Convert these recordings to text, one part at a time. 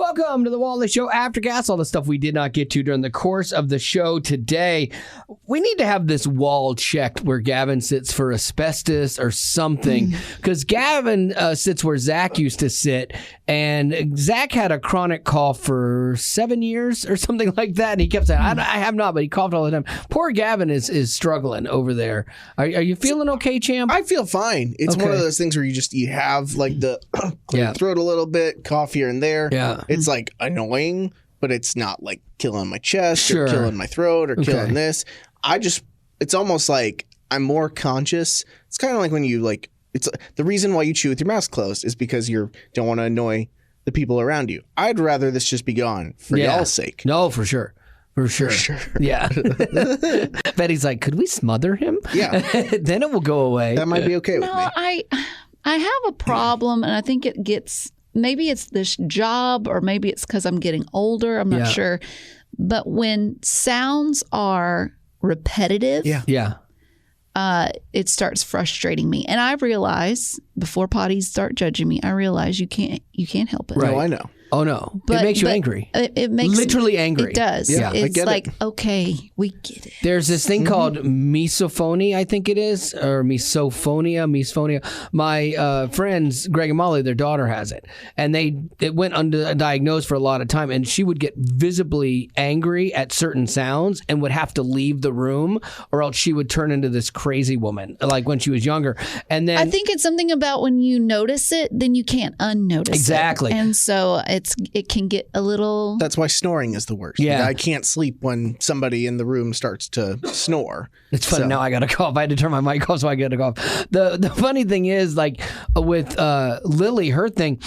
Welcome to the Wally Show Aftercast. All the stuff we did not get to during the course of the show today. We need to have this wall checked where Gavin sits for asbestos or something. Because Gavin sits where Zach used to sit. And Zach had a chronic cough for 7 years or something like that. And he kept saying, I have not, but he coughed all the time. Poor Gavin is struggling over there. Are you feeling okay, champ? I feel fine. It's one of those things where you have like the clear throat a little bit, cough here and there. Yeah. It's like annoying, but it's not like killing my chest or killing my throat or killing this. It's almost like I'm more conscious. It's kind of like when you it's the reason why you chew with your mouth closed is because you don't want to annoy the people around you. I'd rather this just be gone for y'all's sake. No, for sure. For sure. Yeah. Betty's like, could we smother him? Yeah. Then it will go away. That might be okay with me. I have a problem, and I think it gets, maybe it's this job or maybe it's because I'm getting older. I'm not sure. But when sounds are repetitive, it starts frustrating me. And I realize, before potties start judging me, I realize you can't help it. Right. No, I know. Oh, no. It makes you angry. It makes literally angry. It does. Yeah, it's like, it. Okay, we get it. There's this thing called misophonia, I think it is, or misophonia. My friends, Greg and Molly, their daughter has it. And it went undiagnosed for a lot of time. And she would get visibly angry at certain sounds and would have to leave the room, or else she would turn into this crazy woman, like when she was younger. And then I think it's something about when you notice it, then you can't unnotice it. Exactly. And so it can get a little... That's why snoring is the worst. Yeah. I can't sleep when somebody in the room starts to snore. It's funny. Now I got to cough. I had to turn my mic off so I got to cough. The funny thing is, like with Lily, her thing,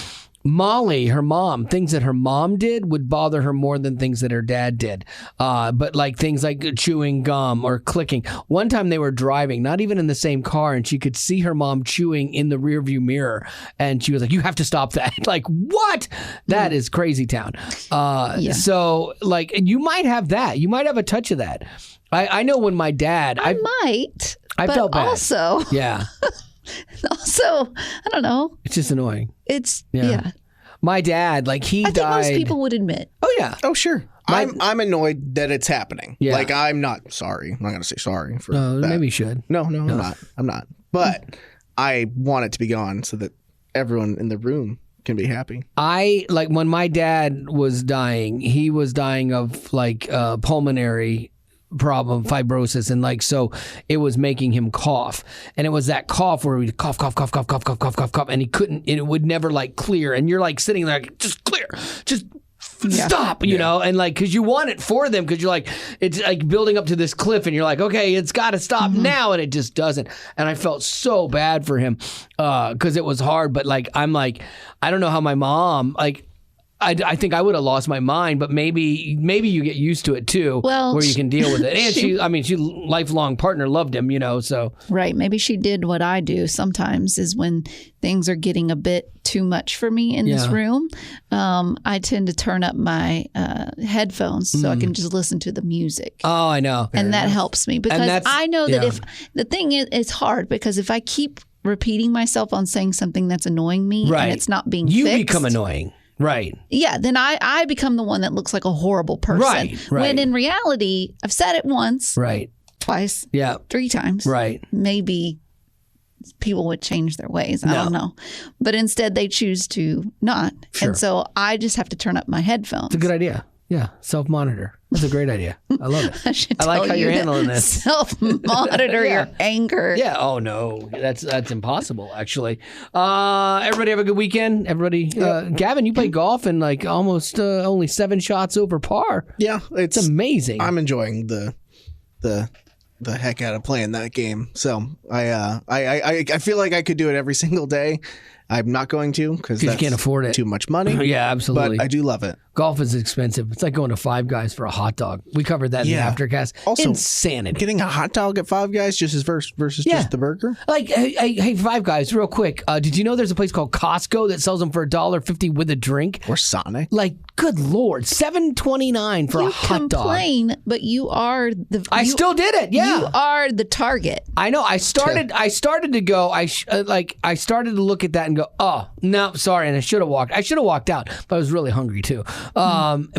Molly, her mom, things that her mom did would bother her more than things that her dad did. But like things like chewing gum or clicking. One time they were driving, not even in the same car, and she could see her mom chewing in the rearview mirror. And she was like, you have to stop that. Like, what? That is crazy town. So like, you might have that. You might have a touch of that. I know when my dad... I felt bad. Also... Yeah. Also, I don't know. It's just annoying. It's My dad, like he died. I think most people would admit. Oh yeah. Oh sure. I'm annoyed that it's happening. Yeah. Like I'm not sorry. I'm not going to say sorry for that. Maybe you should. No, I'm not. But I want it to be gone so that everyone in the room can be happy. Like when my dad was dying, he was dying of like pulmonary problem, fibrosis, and like so it was making him cough, and it was that cough where he'd cough, and he couldn't, and it would never like clear, and you're like sitting there like, just clear, just stop, you know, and like because you want it for them, because you're like, it's like building up to this cliff, and you're like, okay, it's got to stop now, and it just doesn't. And I felt so bad for him because it was hard, but like I'm like, I don't know how my mom, like I think I would have lost my mind, but maybe you get used to it too, where you can deal with it. And she lifelong partner loved him, you know, so. Right. Maybe she did what I do sometimes is when things are getting a bit too much for me in this room, I tend to turn up my headphones so I can just listen to the music. Oh, I know. And that helps me because I know that if the thing is, it's hard because if I keep repeating myself on saying something that's annoying me and it's not being fixed. You become annoying. Right. Yeah, then I become the one that looks like a horrible person. Right. When in reality, I've said it once. Right. Twice. Yeah. 3 times. Right. Maybe people would change their ways. I don't know. But instead they choose to not. Sure. And so I just have to turn up my headphones. It's a good idea. Yeah. Self-monitor. That's a great idea. I love it. I like how you're handling this. Self-monitor your anger. Yeah. Oh, no. That's impossible, actually. Everybody have a good weekend. Everybody. Gavin, you play golf and like almost only 7 shots over par. Yeah. It's amazing. I'm enjoying the heck out of playing that game. So I feel like I could do it every single day. I'm not going to because you can't afford it. Too much money. Yeah, absolutely. But I do love it. Golf is expensive. It's like going to Five Guys for a hot dog. We covered that in the Aftercast. Also, insanity. Getting a hot dog at Five Guys versus just the burger. Like, hey, Five Guys, real quick. Did you know there's a place called Costco that sells them for $1.50 with a drink? Or Sonic. Like, Good Lord, $7.29 for a hot dog. You complain, but you are the. I still did it. Yeah, you are the target. I know. I started to go. I started to look at that and go, oh no, sorry, and I should have walked out, but I was really hungry too. But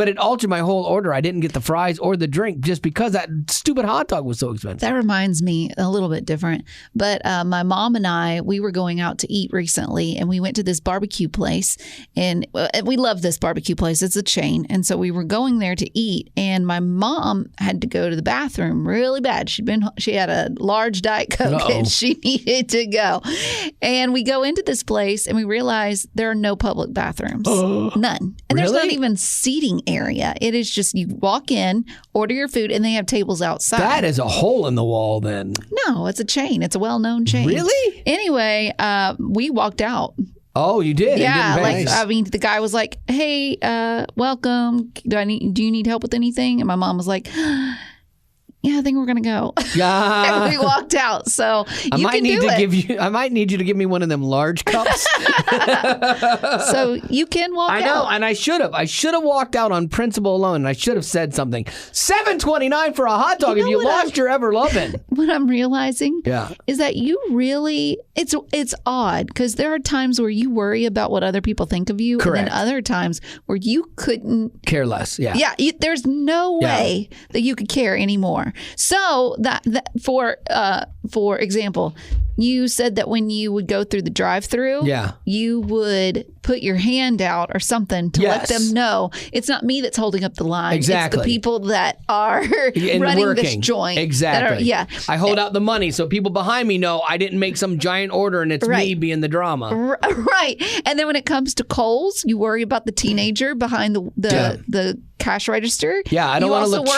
it altered my whole order. I didn't get the fries or the drink just because that stupid hot dog was so expensive. That reminds me a little bit different, but my mom and we were going out to eat recently, and we went to this barbecue place, and we love this barbecue place. It's a chain, and so we were going there to eat, and my mom had to go to the bathroom really bad. She had a large Diet Coke and she needed to go, and we go into this place and we realize there are no public bathrooms, none, and there's not even seating area. It is just you walk in, order your food, and they have tables outside. That is a hole in the wall, then. No, it's a chain. It's a well-known chain. Really? Anyway, we walked out. Oh, you did? Yeah, nice. I mean, the guy was like, "Hey, welcome. Do you need help with anything?" And my mom was like, "Yeah, I think we're gonna go." Yeah. And we walked out. So I might need you to give me one of them large cups. So you can walk out. I know, and I should have. I should have walked out on principle alone, and I should have said something. $7.29 for a hot dog. If you lost your ever loving. What I'm realizing, yeah, is that you really it's odd because there are times where you worry about what other people think of you, correct, and then other times where you couldn't care less. Yeah, yeah. There's no way that you could care anymore. So that for example, you said that when you would go through the drive-through, you would put your hand out or something to let them know it's not me that's holding up the line. Exactly. It's the people that are running this joint. Exactly. I hold out the money so people behind me know I didn't make some giant order and it's me being the drama. Right. And then when it comes to Kohl's, you worry about the teenager behind the cash register. Yeah, I don't want to look cheap.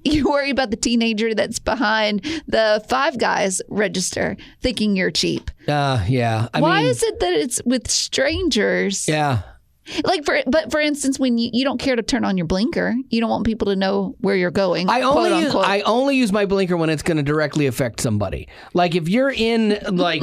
You worry about the teenager that's behind the Five Guys register thinking you're cheap. Yeah. Why is it that it's with strangers? Yeah. Like for instance, when you don't care to turn on your blinker, you don't want people to know where you're going. I only use my blinker when it's going to directly affect somebody. Like if you're in my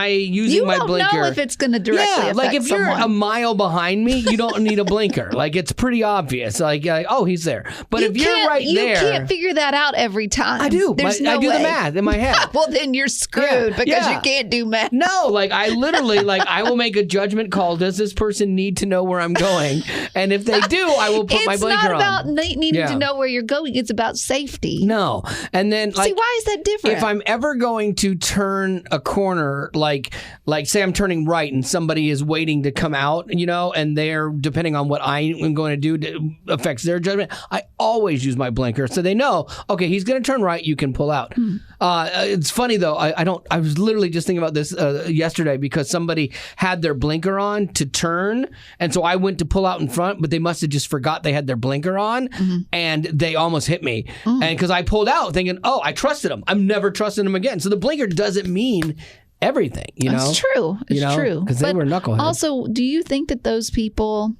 using my blinker. You don't know if it's going to directly affect like if someone. You're a mile behind me, you don't need a blinker. Like it's pretty obvious. Like oh, he's there. But if you're right there, you can't figure that out every time. I do. I do the math in my head. Well, then you're screwed because you can't do math. No, like I literally I will make a judgment call. Does this person need to know where I'm going? And if they do, I will put my blinker on. It's not about needing to know where you're going. It's about safety. No. And then see, why is that different? If I'm ever going to turn a corner, like say I'm turning right and somebody is waiting to come out, and they're depending on what I am going to do affects their judgment, I always use my blinker so they know, okay, he's going to turn right, you can pull out. It's funny though, I was literally just thinking about this yesterday because somebody had their blinker on to turn, and so I went to pull out in front, but they must have just forgot they had their blinker on, and they almost hit me. And because I pulled out thinking, oh, I trusted them, I'm never trusting them again. So the blinker doesn't mean everything, It's true. It's true. Because they were knuckleheads. Also, do you think that those people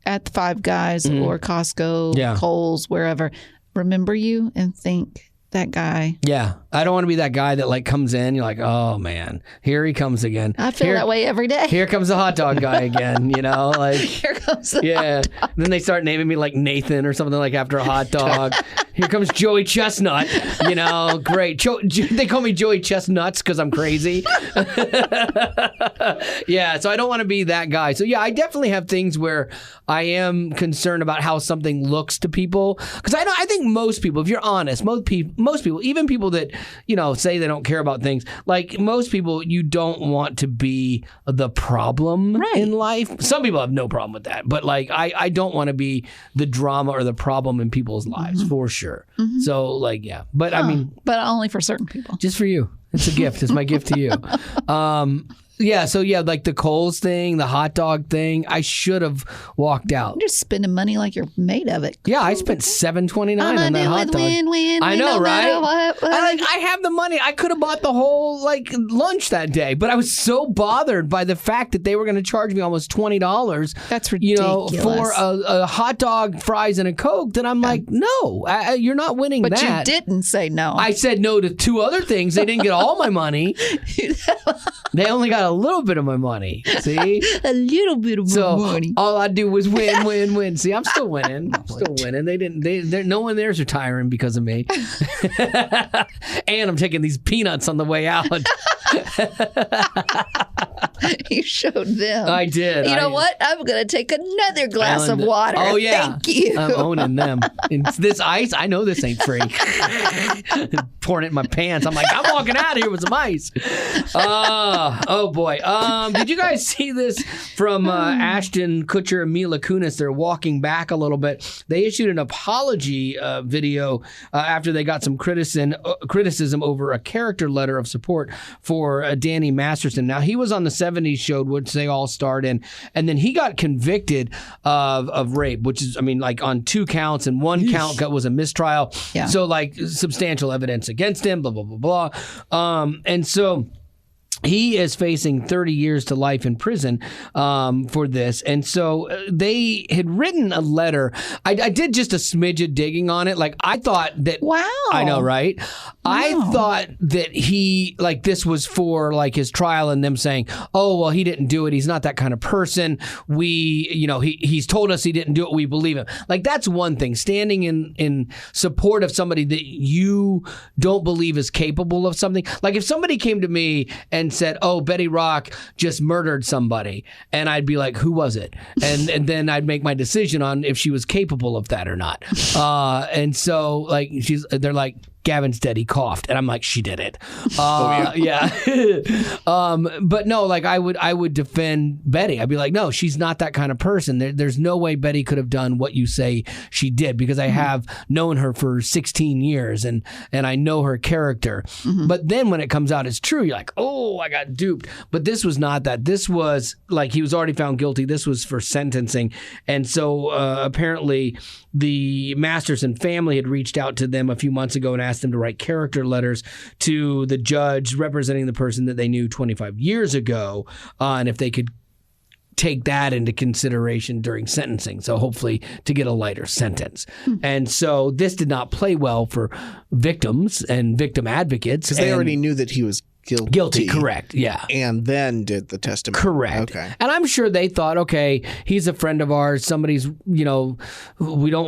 at the Five Guys or Costco, Kohl's, wherever, remember you and think, that guy? Yeah. I don't want to be that guy that comes in. You're like, oh man, here he comes again. I feel that way every day. Here comes the hot dog guy again, Here comes the hot dog. Then they start naming me like Nathan or something after a hot dog. Here comes Joey Chestnut. Great. They call me Joey Chestnuts because I'm crazy. Yeah, so I don't want to be that guy. So yeah, I definitely have things where I am concerned about how something looks to people. Because I think most people, if you're honest, most people, even people that, say they don't care about things, like most people, you don't want to be the problem in life. Some people have no problem with that. But I don't want to be the drama or the problem in people's lives for sure. So But I mean. But only for certain people. Just for you. It's a gift. It's my gift to you. Like the Kohl's thing, the hot dog thing, I should have walked out. You're just spending money like you're made of it. Yeah, I spent $7.29 on that hot dog. Win, I know, right? What? I have the money. I could have bought the whole lunch that day, but I was so bothered by the fact that they were going to charge me almost $20. That's ridiculous. For a hot dog, fries, and a Coke. Then I'm like, no, you're not winning but that. But you didn't say no. I said no to two other things. They didn't get all my money. They only got a little bit of my money. See? A little bit of my money. All I do was win. See, I'm still winning. No one there's retiring because of me. And I'm taking these peanuts on the way out. You showed them. I did. You know what? I'm going to take another glass of water. Oh, yeah. Thank you. I'm owning them. And this ice, I know this ain't free. Pouring it in my pants. I'm like, I'm walking out of here with some ice. Oh, boy. Did you guys see this from Ashton, Kutcher, and Mila Kunis? They're walking back a little bit. They issued an apology video after they got some criticism over a character letter of support for Danny Masterson. Now, he was on the 70s show, which they all starred in, and then he got convicted of rape, which is, I mean, like on 2 counts, and 1 count was a mistrial. Yeah. So, like, substantial evidence against him, blah, blah, blah, blah. And so he is facing 30 years to life in prison for this. And so they had written a letter. I did just a smidge of digging on it. Like, I thought that... Wow. I know, right? Wow. I thought that he, like, this was for, like, his trial and them saying, oh, well, he didn't do it. He's not that kind of person. He's told us he didn't do it. We believe him. Like, that's one thing. Standing in support of somebody that you don't believe is capable of something. Like, if somebody came to me and said, oh, Betty Rock just murdered somebody, and I'd be like, who was it? And then I'd make my decision on if she was capable of that or not. And so, like, they're like, Gavin's dead. He coughed, and I'm like, she did it. Yeah. But no, like, I would defend Betty. I'd be like, no, she's not that kind of person. There's no way Betty could have done what you say she did, because I have known her for 16 years and I know her character. Mm-hmm. But then when it comes out as true, you're like, oh, I got duped. But this was not that. This was like, he was already found guilty. This was for sentencing. And so apparently the Masterson family had reached out to them a few months ago and asked them to write character letters to the judge representing the person that they knew 25 years ago, and if they could take that into consideration during sentencing. So hopefully to get a lighter sentence. And so this did not play well for victims and victim advocates. Because they already knew that he was guilty, correct, yeah. And then did the testimony. Correct. Okay. And I'm sure they thought, okay, he's a friend of ours. Somebody's, we don't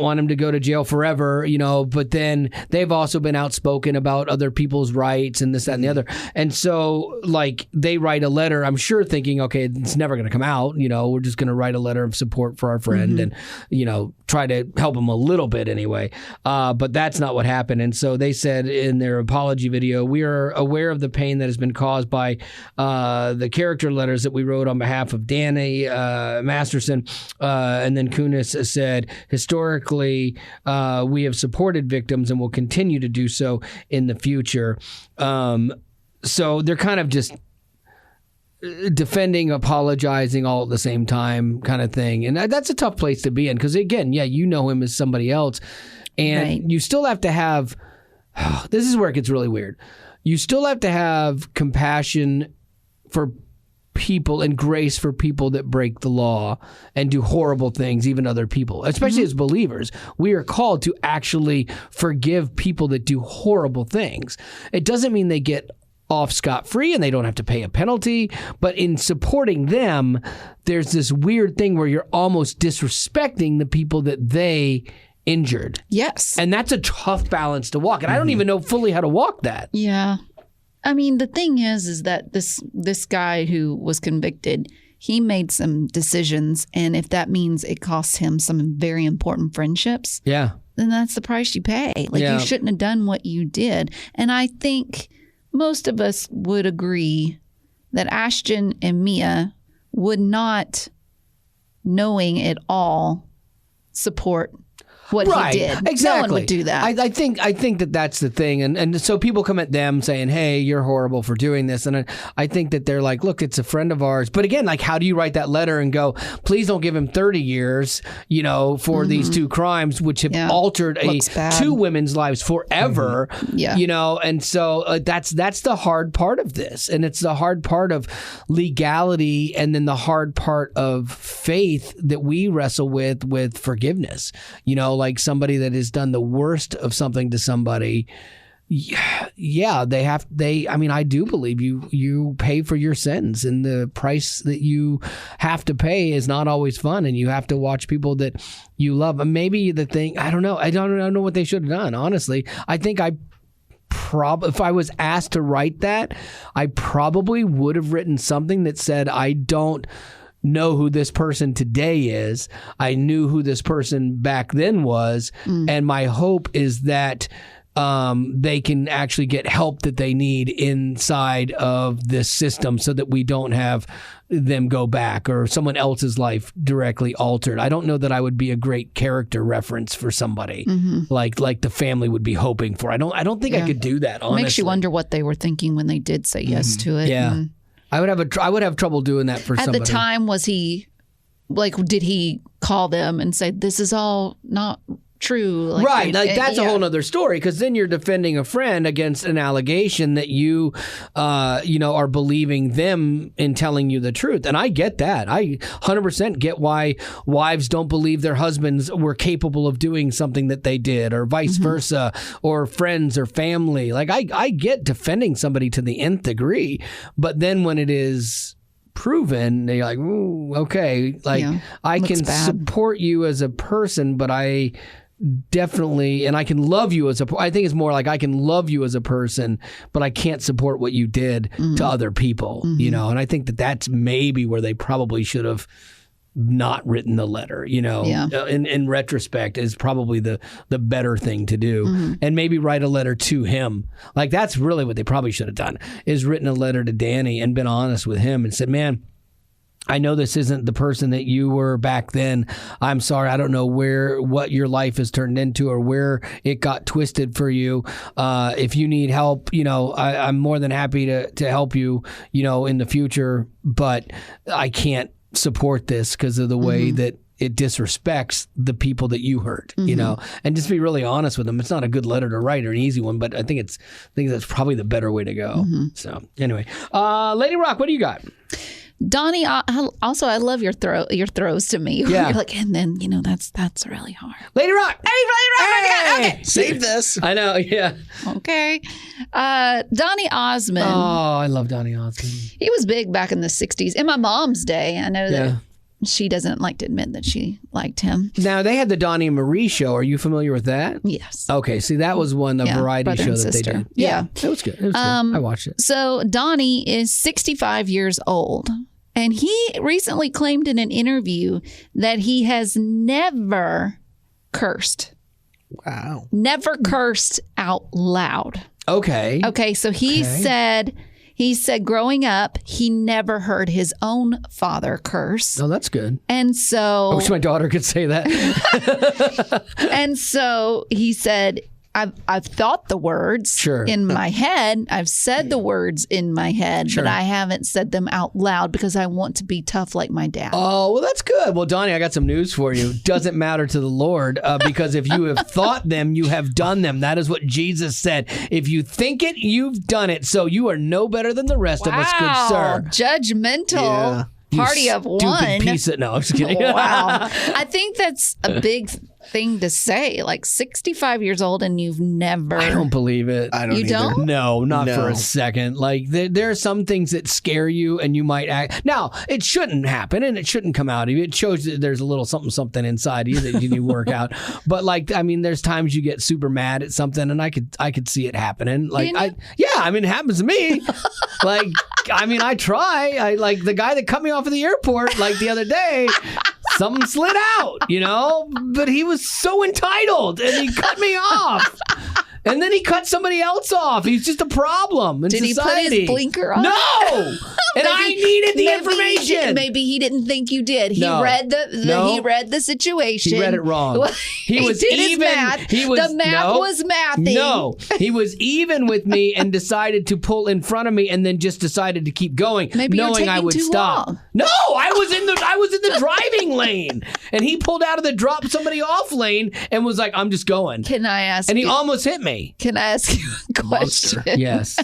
want him to go to jail forever, but then they've also been outspoken about other people's rights and this, that, and the other. And so, like, they write a letter, I'm sure thinking, okay, it's never going to come out. We're just going to write a letter of support for our friend and, try to help him a little bit anyway. But that's not what happened. And so they said in their apology video, we are aware of the pain that has been caused by the character letters that we wrote on behalf of Danny Masterson. And then Kunis said, historically, we have supported victims and will continue to do so in the future. So they're kind of just defending, apologizing all at the same time kind of thing. And that's a tough place to be in because, again, you know him as somebody else. And you still have to have this is where it gets really weird. You still have to have compassion for people and grace for people that break the law and do horrible things, even other people, especially as believers. We are called to actually forgive people that do horrible things. It doesn't mean they get off scot-free and they don't have to pay a penalty, but in supporting them, there's this weird thing where you're almost disrespecting the people that they injured. Yes. And that's a tough balance to walk. And I don't even know fully how to walk that. Yeah. I mean, the thing is that this guy who was convicted, he made some decisions. And if that means it costs him some very important friendships, then that's the price you pay. Like, you shouldn't have done what you did. And I think most of us would agree that Ashton and Mia would not, knowing it all, support what he did. Exactly. No one would do that. I think that that's the thing. And so people come at them saying, hey, you're horrible for doing this. And I think that they're like, look, it's a friend of ours. But again, like, how do you write that letter and go, please don't give him 30 years, for these 2 crimes, which have altered two women's lives forever, and so that's the hard part of this. And it's the hard part of legality, and then the hard part of faith that we wrestle with forgiveness, like somebody that has done the worst of something to somebody, Yeah, I mean, I do believe you pay for your sins, and the price that you have to pay is not always fun, and you have to watch people that you love. And maybe the thing, I don't know what they should have done, honestly. I think if I was asked to write that, I probably would have written something that said, I don't know who this person today is. I knew who this person back then was, and my hope is that they can actually get help that they need inside of this system so that we don't have them go back or someone else's life directly altered. I don't know that I would be a great character reference for somebody like the family would be hoping for. I don't think I could do that, honestly. Makes you wonder what they were thinking when they did say yes to it. Yeah. I would have trouble doing that for somebody. At the time, was he, did he call them and say, this is all not true? Right. That's a whole nother story, because then you're defending a friend against an allegation that you are believing them in telling you the truth. And I get that. I 100% get why wives don't believe their husbands were capable of doing something that they did, or vice versa, or friends or family. I get defending somebody to the nth degree, but then when it is proven, they're like, ooh, okay, I can support you as a person, but I definitely, and I can love you I think it's more like I can love you as a person, but I can't support what you did to other people, and I think that's maybe where they probably should have not written the letter, in retrospect is probably the better thing to do, and maybe write a letter to him. That's really what they probably should have done, is written a letter to Danny and been honest with him and said, man, I know this isn't the person that you were back then. I'm sorry. I don't know what your life has turned into or where it got twisted for you. If you need help, I'm more than happy to help you, in the future. But I can't support this because of the way that it disrespects the people that you hurt, and just be really honest with them. It's not a good letter to write or an easy one, but I think that's probably the better way to go. So anyway, Lady Rock, what do you got? Donny, also, I love your throws to me. Yeah. You're like, and then, that's really hard. Lady Rock! Hey, okay. Save this. I know, yeah. Okay. Donny Osmond. Oh, I love Donny Osmond. He was big back in the 60s. In my mom's day, I know that she doesn't like to admit that she liked him. Now, they had the Donny and Marie show. Are you familiar with that? Yes. Okay, see, that was a variety show that they did. Yeah. It was good. I watched it. So Donny is 65 years old, and he recently claimed in an interview that he has never cursed. Wow. Never cursed out loud. Okay. Okay, so he said growing up, he never heard his own father curse. Oh, that's good. And so I wish my daughter could say that. And so he said, I've thought the words in my head. I've said the words in my head, but I haven't said them out loud because I want to be tough like my dad. Oh, well, that's good. Well, Donny, I got some news for you. Doesn't matter to the Lord because if you have thought them, you have done them. That is what Jesus said. If you think it, you've done it. So you are no better than the rest of us, good sir. Judgmental. Yeah. Party of one. Piece of, no, I'm just kidding. Wow. I think that's a big thing to say. 65 years old and you've never. I don't believe it. I don't. You don't? No, not for a second. There are some things that scare you and you might act. Now, it shouldn't happen and it shouldn't come out of you. It shows that there's a little something inside you that you need to work out. But there's times you get super mad at something and I could see it happening. It happens to me. I try. The guy that cut me off at the airport the other day, something slid out, but he was so entitled and he cut me off. And then he cut somebody else off. He's just a problem in society. Did he put his blinker on? No! And I needed the information. Maybe he didn't think you did. He read the situation. He read it wrong. He was even. Math. The math was mathing. No, he was even with me and decided to pull in front of me and then just decided to keep going, maybe knowing I would stop. Long. No, I was in the driving lane, and he pulled out of the drop somebody off lane and was like, "I'm just going." Can I ask? And he almost hit me. Can I ask you a question? Monster. Yes.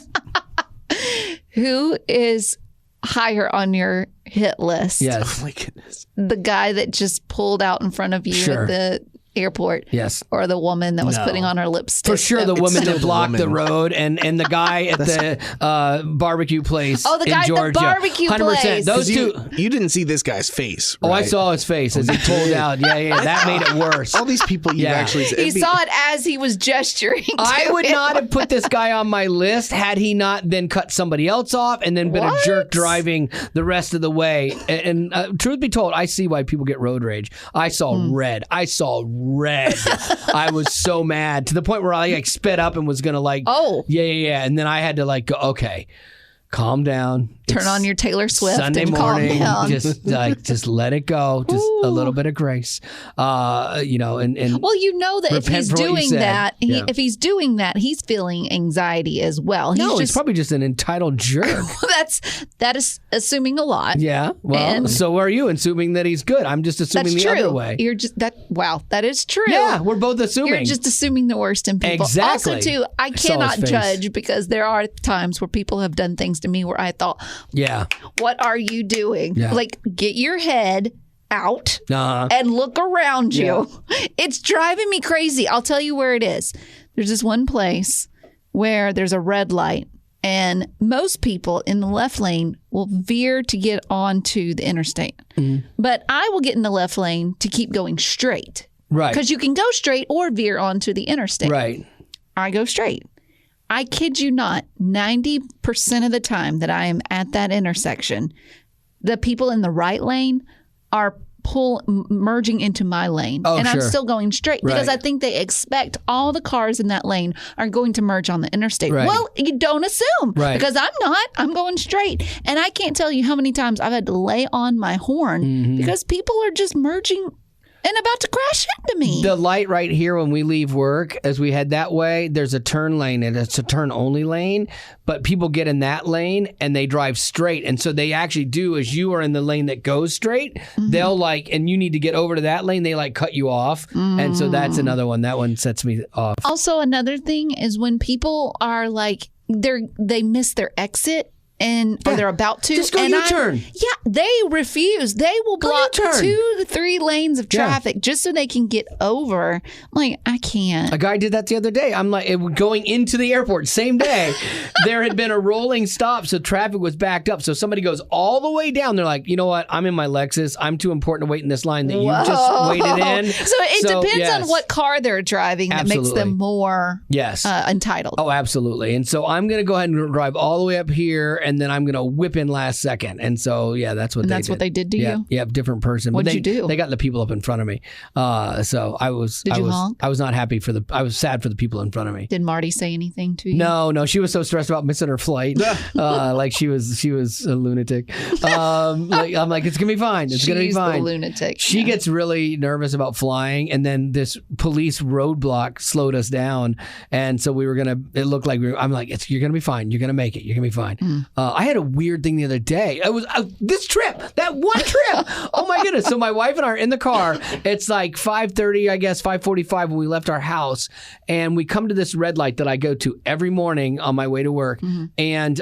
Who is higher on your hit list? Yes. Oh my goodness. The guy that just pulled out in front of you with the airport. Yes. Or the woman that was putting on her lipstick. For sure, the woman that blocked the road and the guy at the barbecue place. Oh, the guy in Georgia. at the barbecue 100%. place. Those two. You didn't see this guy's face. Oh, right? I saw his face as he pulled out. Yeah. That made it worse. All these people you actually He saw it as he was gesturing. I would him. not have put this guy on my list had he not then cut somebody else off and then been a jerk driving the rest of the way. And truth be told, I see why people get road rage. I saw red. I I was so mad to the point where I like sped up and was gonna like, yeah, and then I had to like go, okay, calm down. Turn on your Taylor Swift Sunday and morning, calm down. just let it go. Just a little bit of grace, and well, you know that if he's doing that, if he's doing that, he's feeling anxiety as well. He's probably just an entitled jerk. that is assuming a lot. Yeah. Well, so are you assuming that he's good? I'm just assuming the other way. You're just that. Wow, that is true. Yeah, we're both assuming. You're just assuming the worst in people. Exactly. Also, too, I cannot judge because there are times where people have done things to me where I thought, yeah, what are you doing? Yeah. Like, get your head out and look around you. Yeah. It's driving me crazy. I'll tell you where it is. There's this one place where there's a red light, and most people in the left lane will veer to get onto the interstate. Mm-hmm. But I will get in the left lane to keep going straight. Right. Because you can go straight or veer onto the interstate. Right. I go straight. I kid you not, 90% of the time that I am at that intersection, the people in the right lane are merging into my lane. Oh, and sure. I'm still going straight because I think they expect all the cars in that lane are going to merge on the interstate. Right. Well, you don't assume because I'm not. I'm going straight. And I can't tell you how many times I've had to lay on my horn because people are just merging and about to crash into me. The light right here when we leave work, as we head that way, there's a turn lane and it's a turn only lane, but people get in that lane and they drive straight. And so they actually do, as you are in the lane that goes straight, they'll and you need to get over to that lane, they cut you off. And so that's another one. That one sets me off. Also, another thing is when people are they miss their exit. Or they're about to. Just go U-turn. Yeah, they refuse. They will block 2 to 3 lanes of traffic just so they can get over. I'm like, I can't. A guy did that the other day. I'm like, going into the airport, same day, there had been a rolling stop, so traffic was backed up. So somebody goes all the way down. They're like, you know what? I'm in my Lexus. I'm too important to wait in this line that you just waited in. So it depends on what car they're driving that makes them more entitled. Oh, absolutely. And so I'm going to go ahead and drive all the way up here, and then I'm going to whip in last second. And so, that's what what they did to you? Yeah, different person. What did you do? They got the people up in front of me. So I was honk? I was not happy I was sad for the people in front of me. Did Marty say anything to you? No, she was so stressed about missing her flight. Like she was a lunatic. I'm like, it's going to be fine. It's going to be fine. She's the lunatic. She gets really nervous about flying, and then this police roadblock slowed us down. And so it looked like I'm like, you're going to be fine. You're going to make it. You're going to be fine. I had a weird thing the other day. It was this trip, that one trip. Oh my goodness. So my wife and I are in the car. It's like 5:30, I guess, 5:45 when we left our house. And we come to this red light that I go to every morning on my way to work. And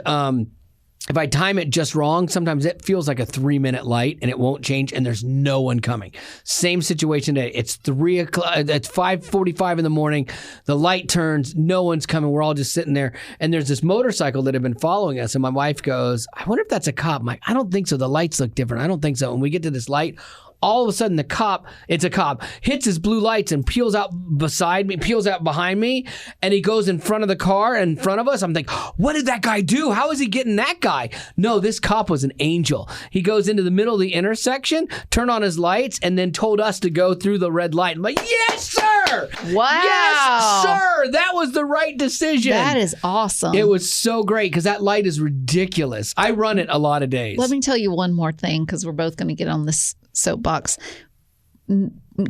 if I time it just wrong, sometimes it feels like a 3-minute light and it won't change and there's no one coming. Same situation today. It's 3 o'clock. It's 5:45 in the morning. The light turns. No one's coming. We're all just sitting there. And there's this motorcycle that had been following us. And my wife goes, I wonder if that's a cop. I'm like, I don't think so. The lights look different. I don't think so. And we get to this light. All of a sudden, it's a cop, hits his blue lights and peels out behind me, and he goes in front of the car in front of us. I'm like, what did that guy do? How is he getting that guy? No, this cop was an angel. He goes into the middle of the intersection, turned on his lights, and then told us to go through the red light. I'm like, yes, sir! Wow! Yes, sir! That was the right decision. That is awesome. It was so great because that light is ridiculous. I run it a lot of days. Let me tell you one more thing because we're both going to get on this soapbox.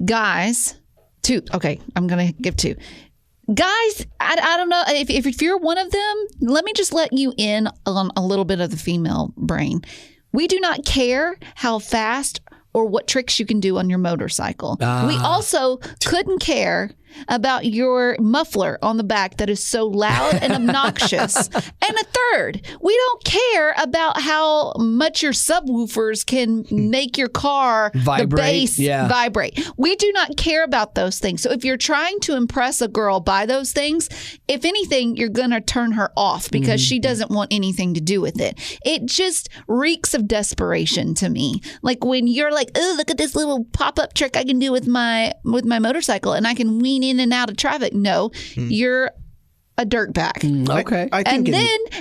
Guys, 2. Okay, I'm going to give 2. Guys, I don't know. If you're one of them, let me just let you in on a little bit of the female brain. We do not care how fast or what tricks you can do on your motorcycle. We also couldn't care about your muffler on the back that is so loud and obnoxious. And a third, we don't care about how much your subwoofers can make your car, vibrate, the bass vibrate. We do not care about those things. So if you're trying to impress a girl by those things, if anything, you're going to turn her off because she doesn't want anything to do with it. It just reeks of desperation to me. Like when you're like, oh, look at this little pop-up trick I can do with my motorcycle and I can wean in and out of traffic. No, you're a dirtbag. Okay. I think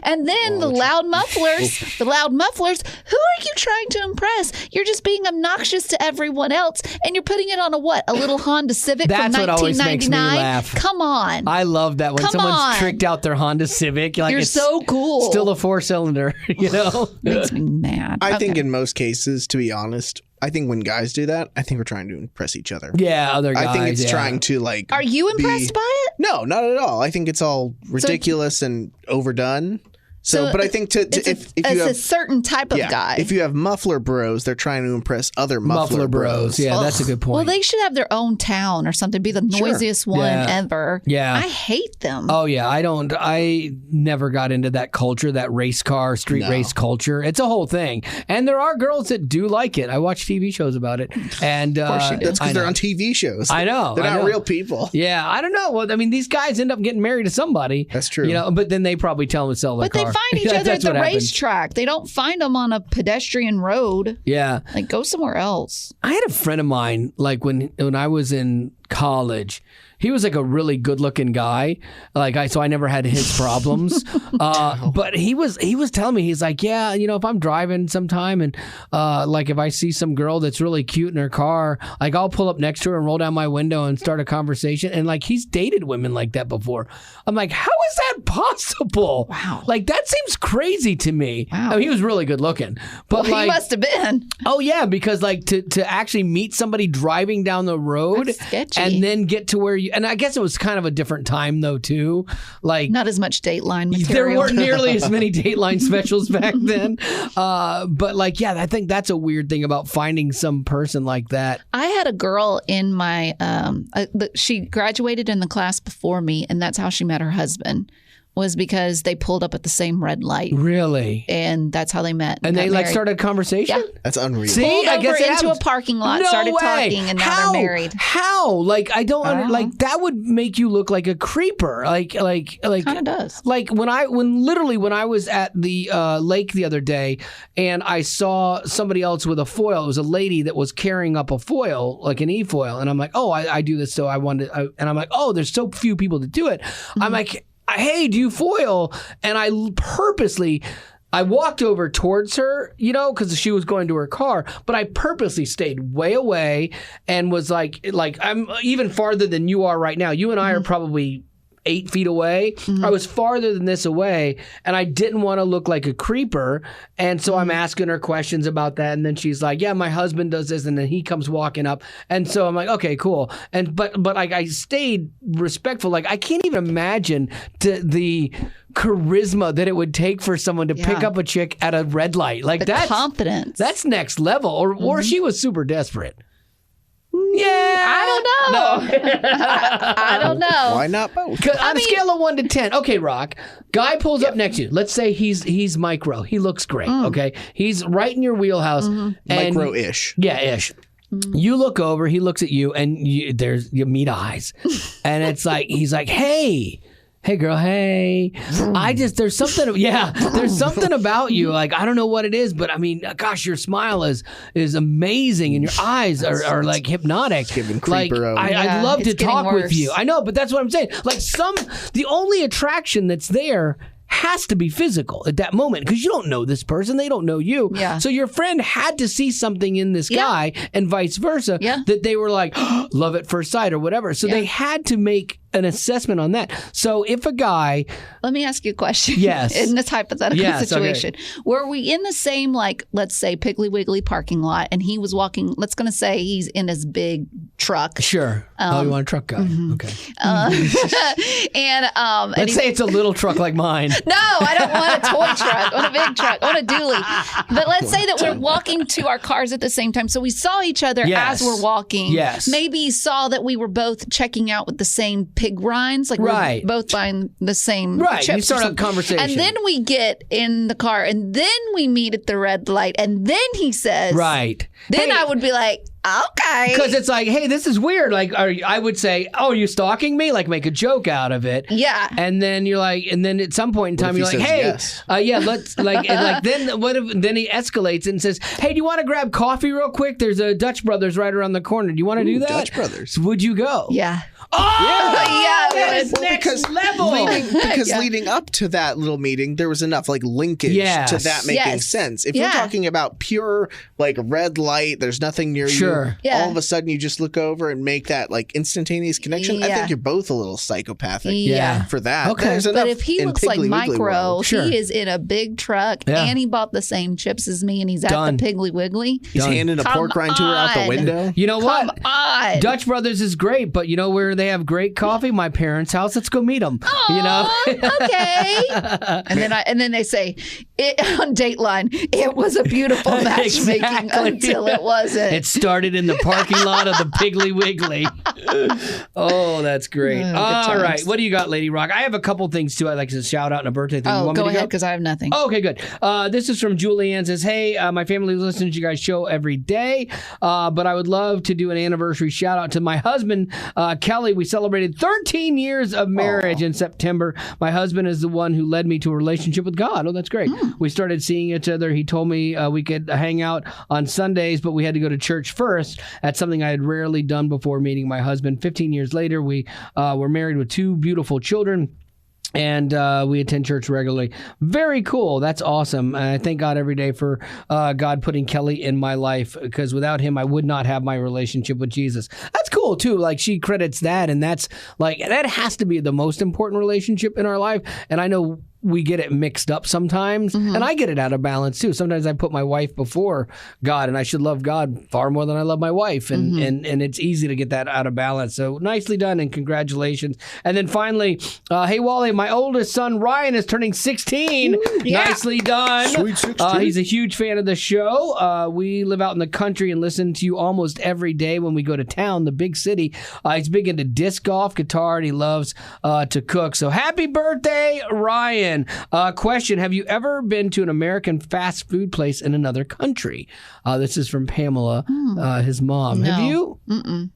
and then the loud mufflers, who are you trying to impress? You're just being obnoxious to everyone else and you're putting it on a little Honda Civic from 1999? That's what always makes me laugh. Come on. I love that when someone's tricked out their Honda Civic. You're it's so cool. Still a 4-cylinder, you know? Makes me mad. I think in most cases, to be honest, I think when guys do that, I think we're trying to impress each other. Yeah, other guys. I think it's trying to like. Are you impressed by it? No, not at all. I think it's all ridiculous and overdone. So, but I think if you have a certain type of guy. If you have muffler bros, they're trying to impress other muffler bros. Yeah, that's a good point. Well, they should have their own town or something. Be the noisiest one ever. Yeah, I hate them. Oh yeah, I never got into that culture, that race car, street race culture. It's a whole thing, and there are girls that do like it. I watch TV shows about it, and of course that's because they're on TV shows. I know they're not real people. Yeah, I don't know. Well, I mean, these guys end up getting married to somebody. That's true. You know, but then they probably tell them to sell their car. Find each other at the racetrack. They don't find them on a pedestrian road. Yeah. Like, go somewhere else. I had a friend of mine, like when I was in college, he was like a really good looking guy. So I never had his problems. But he was telling me, he's like, yeah, you know, if I'm driving sometime and like if I see some girl that's really cute in her car, like I'll pull up next to her and roll down my window and start a conversation. And like he's dated women like that before. I'm like, how is that possible? Wow. Like that seems crazy to me. Wow. I mean, he was really good looking. But he must have been. Oh yeah, because like to actually meet somebody driving down the road and then get to where you. And I guess it was kind of a different time though too. Like not as much Dateline material. There weren't nearly as many Dateline specials back then. But like, yeah, I think that's a weird thing about finding some person like that. I had a girl in my she graduated in the class before me, and that's how she met her husband. Was because they pulled up at the same red light. Really? And that's how they met. And they like started a conversation? Yeah. That's unreal. See, pulled over into a parking lot, started talking, and now they're married. How? Like, I don't like that would make you look like a creeper. Like kind of does. Like when I was at the lake the other day and I saw somebody else with a foil. It was a lady that was carrying up a foil, like an e-foil, and I'm like, oh, I do this, so I wanted. And I'm like, oh, there's so few people that do it. Mm-hmm. I'm like, hey, do you foil? And I walked over towards her, you know, because she was going to her car, but I purposely stayed way away and was like I'm even farther than you are right now. You and I are probably 8 feet away. Mm-hmm. I was farther than this away, and I didn't want to look like a creeper. And so I'm asking her questions about that, and then she's like, "Yeah, my husband does this," and then he comes walking up, and so I'm like, "Okay, cool." And but like I stayed respectful. Like I can't even imagine the charisma that it would take for someone to pick up a chick at a red light. Like that's confidence. That's next level. Or she was super desperate. Yeah, I don't know. I don't know. Why not both? On a scale of 1 to 10, okay, Rock. Guy pulls up next to you. Let's say he's micro. He looks great. Okay, he's right in your wheelhouse. Micro-ish. Yeah, ish. You look over. He looks at you, and you meet eyes, and it's like he's like, hey. Hey girl, hey. There's something about you. Like, I don't know what it is, but I mean, gosh, your smile is amazing and your eyes are like hypnotic. Like, I'd love to talk with you. I know, but that's what I'm saying. Like the only attraction that's there has to be physical at that moment because you don't know this person. They don't know you. Yeah. So your friend had to see something in this guy and vice versa that they were like, oh, love at first sight or whatever. So they had to make an assessment on that. So if a guy... Let me ask you a question. Yes. In this hypothetical situation. Okay. Were we in the same, like, let's say, Piggly Wiggly parking lot and he was walking, let's going to say he's in his big truck. Sure. You want a truck guy? Okay. And Let's say it's a little truck like mine. no, I don't want a toy truck. I want a big truck. I want a dually. But let's say that we're walking to our cars at the same time. So we saw each other as we're walking. Yes. Maybe saw that we were both checking out with the same pig rinds. Like we're both buying the same chips. You start a conversation. And then we get in the car and then we meet at the red light. And then he says. Right. Then I would be like, okay. Because it's like, hey, this is weird. Like, I would say, oh, are you stalking me? Like, make a joke out of it. Yeah. And then you're like, and then at some point in time, you're like, hey, let's like, and like then what if then he escalates and says, hey, do you want to grab coffee real quick? There's a Dutch Brothers right around the corner. Do you want to do that? Dutch Brothers. Would you go? Yeah. Oh, that is next level. Leading up to that little meeting, there was enough like linkage to that making sense. If you're talking about pure like red light, there's nothing near you. Yeah. All of a sudden, you just look over and make that like instantaneous connection. I think you're both a little psychopathic. For that. Okay. But if he looks like Micro, he is in a big truck and he bought the same chips as me and he's at the Piggly Wiggly. He's handing a pork rind to her out the window. You know what? Come on. Dutch Brothers is great, but you know where they have great coffee? My parents' house. Let's go meet them. You know? Okay. And then they say on Dateline, it was a beautiful matchmaking until it wasn't. It started in the parking lot of the Piggly Wiggly. Oh, that's great. All right. What do you got, Lady Rock? I have a couple things, too. I'd like to shout out and a birthday thing. Oh, go ahead, because I have nothing. Oh, okay, good. This is from Julianne. Says, hey, my family listens to you guys' show every day, but I would love to do an anniversary shout out to my husband, Kelly. We celebrated 13 years of marriage in September. My husband is the one who led me to a relationship with God. Oh, that's great. We started seeing each other. He told me we could hang out on Sundays, but we had to go to church first. That's something I had rarely done before meeting my husband. 15 years later, we were married with 2 beautiful children. And we attend church regularly. Very cool. That's awesome. And I thank God every day for God putting Kelly in my life, because without him, I would not have my relationship with Jesus. That's cool, too. Like, she credits that. And that's like, that has to be the most important relationship in our life. And I know we get it mixed up sometimes, and I get it out of balance too. Sometimes I put my wife before God, and I should love God far more than I love my wife, and it's easy to get that out of balance. So nicely done, and congratulations. And then finally, hey Wally, my oldest son Ryan is turning 16. Nicely done. Sweet 16. He's a huge fan of the show. We live out in the country and listen to you almost every day when we go to town, the big city. He's big into disc golf, guitar, and he loves to cook. So happy birthday, Ryan. Question, have you ever been to an American fast food place in another country? This is from Pamela, his mom. No. Have you? Mm-mm.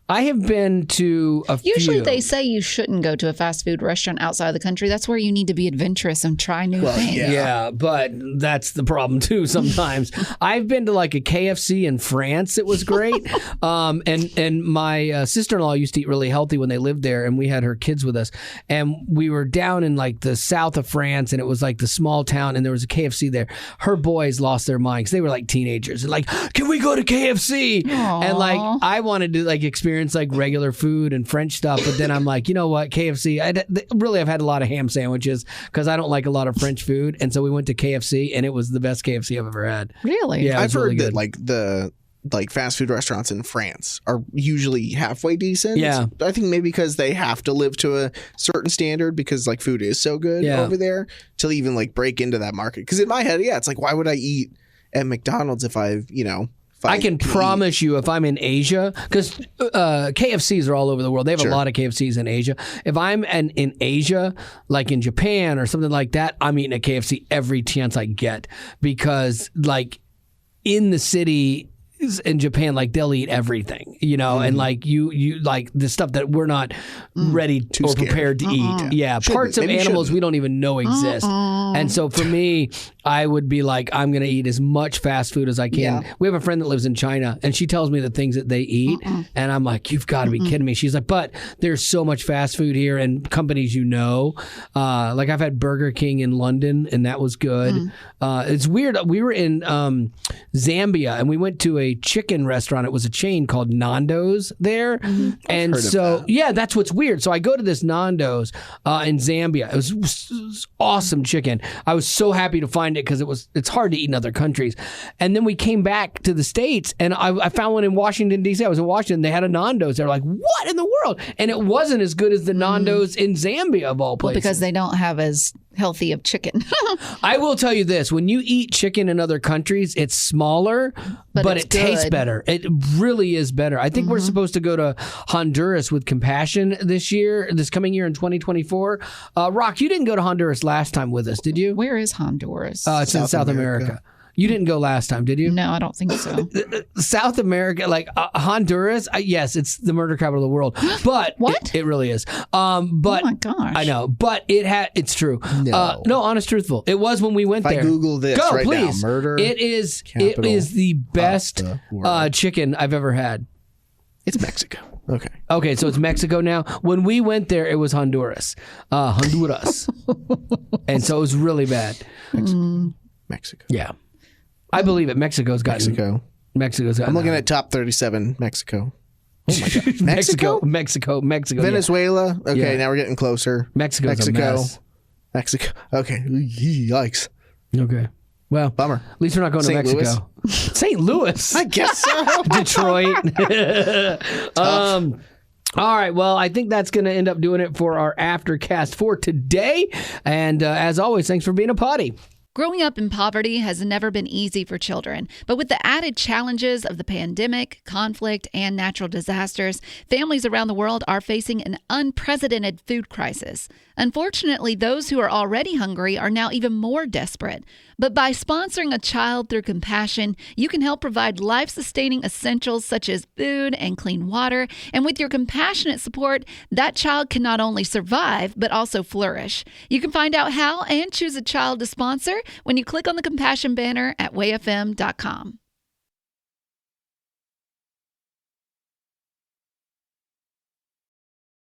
I have been to a few. Usually they say you shouldn't go to a fast food restaurant outside of the country. That's where you need to be adventurous and try new things. Yeah, but that's the problem too sometimes. I've been to like a KFC in France. It was great. And my sister-in-law used to eat really healthy when they lived there, and we had her kids with us. And we were down in like the south of France, and it was like the small town, and there was a KFC there. Her boys lost their minds. They were like teenagers. And like, can we go to KFC? Aww. And like, I wanted to like experience like regular food and French stuff, but then I'm like, you know what, KFC, I've had a lot of ham sandwiches because I don't like a lot of French food, and so we went to KFC, and it was the best KFC I've ever had. Really? Yeah, I've heard really that like the fast food restaurants in France are usually halfway decent. Yeah. I think maybe because they have to live to a certain standard, because like food is so good over there, to even like break into that market. Because in my head, it's like, why would I eat at McDonald's if I can promise you, if I'm in Asia, because KFCs are all over the world. They have a lot of KFCs in Asia. If I'm in Asia, like in Japan or something like that, I'm eating a KFC every chance I get, because like in the city in Japan, like they'll eat everything, and like you like the stuff that we're not ready or prepared to eat. Yeah, parts of animals we don't even know exist. And so for me, I would be like, I'm going to eat as much fast food as I can. Yeah. We have a friend that lives in China, and she tells me the things that they eat, and I'm like, you've got to be kidding me. She's like, but there's so much fast food here, and companies like I've had Burger King in London, and that was good. It's weird. We were in Zambia, and we went to a chicken restaurant. It was a chain called Nando's there. And so, yeah, that's what's weird. So I go to this Nando's in Zambia. It was awesome chicken. I was so happy to find it because it's hard to eat in other countries. And then we came back to the States, and I found one in Washington, D.C. I was in Washington. They had a Nando's. They were like, what in the world? And it wasn't as good as the Nando's in Zambia, of all places. Well, because they don't have as healthy of chicken. I will tell you this. When you eat chicken in other countries, it's smaller, but it tastes better. It really is better. I think we're supposed to go to Honduras with Compassion this coming year in 2024. Rock, you didn't go to Honduras last time with us, did you? Where is Honduras? It's in South America. You didn't go last time, did you? No, I don't think so. South America, like Honduras, yes, it's the murder capital of the world. But what? It really is. But oh my gosh. I know, but it's true. No, honest, truthful. It was when we went there. If I Google this right please. now, murder. It is the best chicken I've ever had. It's Mexico. Okay. Okay, so it's Mexico now. When we went there, it was Honduras. Honduras. And so it was really bad. Mexico. Yeah. I believe it. Mexico's gotten. I'm looking at top 37. Mexico. Oh my God. Mexico. Mexico. Venezuela. Yeah. Okay, now we're getting closer. Mexico. Mexico. Okay. Yikes. Okay. Well, bummer. At least we're not going to Mexico. St. Louis. I guess so. Detroit. All right. Well, I think that's going to end up doing it for our Aftercast for today. And as always, thanks for being a potty. Growing up in poverty has never been easy for children, but with the added challenges of the pandemic, conflict, and natural disasters, families around the world are facing an unprecedented food crisis. Unfortunately, those who are already hungry are now even more desperate. But by sponsoring a child through Compassion, you can help provide life-sustaining essentials such as food and clean water. And with your compassionate support, that child can not only survive, but also flourish. You can find out how and choose a child to sponsor when you click on the Compassion banner at wayfm.com.